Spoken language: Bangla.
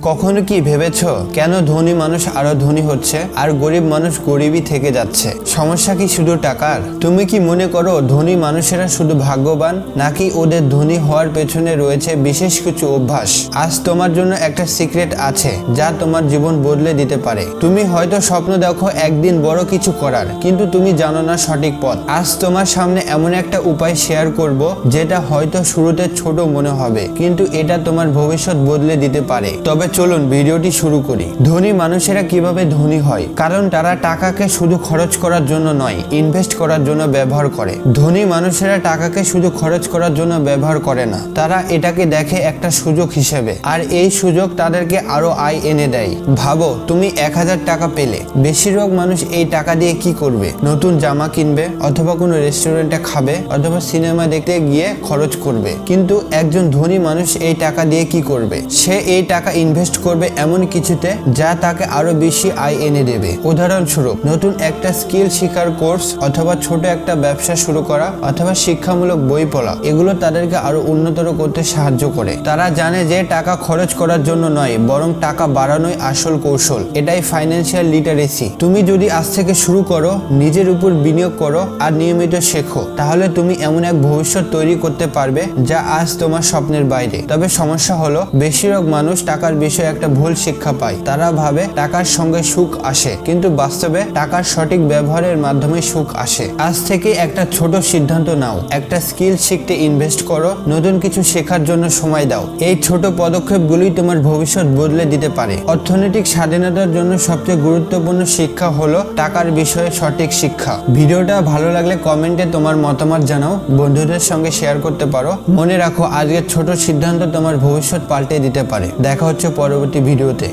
কখনো কি ভেবেছো কেন ধনী মানুষ আরো ধনী হচ্ছে আর গরিব মানুষ গরিবই থেকে যাচ্ছে? সমস্যা কি শুধু টাকার? তুমি কি মনে করো ধনী মানুষেরা শুধু ভাগ্যবান, নাকি ওদের ধনী হওয়ার পেছনে রয়েছে বিশেষ কিছু অভ্যাস? আজ তোমার জন্য একটা সিক্রেট আছে যা তোমার জীবন বদলে দিতে পারে। তুমি হয়তো স্বপ্ন দেখো একদিন বড় কিছু করার, কিন্তু তুমি জানো না সঠিক পথ। আজ তোমার সামনে এমন একটা উপায় শেয়ার করব যেটা হয়তো শুরুতে ছোট মনে হবে, কিন্তু এটা তোমার ভবিষ্যৎ বদলে দিতে পারে। তবে চলুন ভিডিওটি শুরু করি। ধনী মানুষেরা কিভাবে ধনী হয়? কারণ তারা টাকাকে শুধু খরচ করার জন্য নয়, ইনভেস্ট করার জন্য ব্যবহার করে। ধনী মানুষেরা টাকাকে শুধু খরচ করার জন্য ব্যবহার করে না, তারা এটাকে দেখে একটা সুযোগ হিসেবে, আর এই সুযোগ তাদেরকে আরো আয় এনে দেয়। ভাবো তুমি 1000 টাকা পেলে, বেশিরভাগ মানুষ এই টাকা দিয়ে কি করবে? নতুন জামা কিনবে, অথবা কোনো রেস্টুরেন্টে খাবে, অথবা সিনেমা দেখতে গিয়ে খরচ করবে। কিন্তু একজন ধনী মানুষ এই টাকা দিয়ে কি করবে? সে এই টাকা ইনভেস্ট করবে এমন কিছুতে যা তাকে আরো বেশি আয় এনে দেবে। উদাহরণস্বরূপ নতুন একটা স্কিল শেখার কোর্স, অথবা ছোট একটা ব্যবসা শুরু করা, অথবা শিক্ষামূলক বই পড়া। এগুলো তাদেরকে আরো উন্নতর করতে সাহায্য করে। তারা জানে যে টাকা খরচ করার জন্য নয়, বরং টাকা বাড়ানোই আসল কৌশল। এটাই ফাইন্যান্সিয়াল লিটারেসি। তুমি যদি আজ থেকে শুরু করো, নিজের উপর বিনিয়োগ করো আর নিয়মিত শেখো, তাহলে তুমি এমন এক ভবিষ্যৎ তৈরি করতে পারবে যা আজ তোমার স্বপ্নের বাইরে। তবে সমস্যা হলো বেশিরভাগ মানুষ টাকার বিষয়ে একটা ভুল শিক্ষা পায়। তারা ভাবে টাকার সঙ্গে সুখ আসে, কিন্তু বাস্তবে টাকার সঠিক ব্যবহারের মাধ্যমে সুখ আসে। আজ থেকে একটা ছোট সিদ্ধান্ত নাও, একটা স্কিল শিখতে ইনভেস্ট করো, নতুন কিছু শেখার জন্য সময় দাও। এই ছোট পদক্ষেপগুলোই তোমার ভবিষ্যৎ বদলে দিতে পারে। অর্থনৈতিক স্বাধীনতার জন্য সবচেয়ে গুরুত্বপূর্ণ শিক্ষা হলো টাকার বিষয়ে সঠিক শিক্ষা। ভিডিওটা ভালো লাগলে কমেন্টে তোমার মতামত জানাও, বন্ধুদের সঙ্গে শেয়ার করতে পারো। মনে রাখো আজকের ছোট সিদ্ধান্ত তোমার ভবিষ্যৎ পাল্টে দিতে পারে। দেখা হচ্ছে পরবর্তী ভিডিওতে।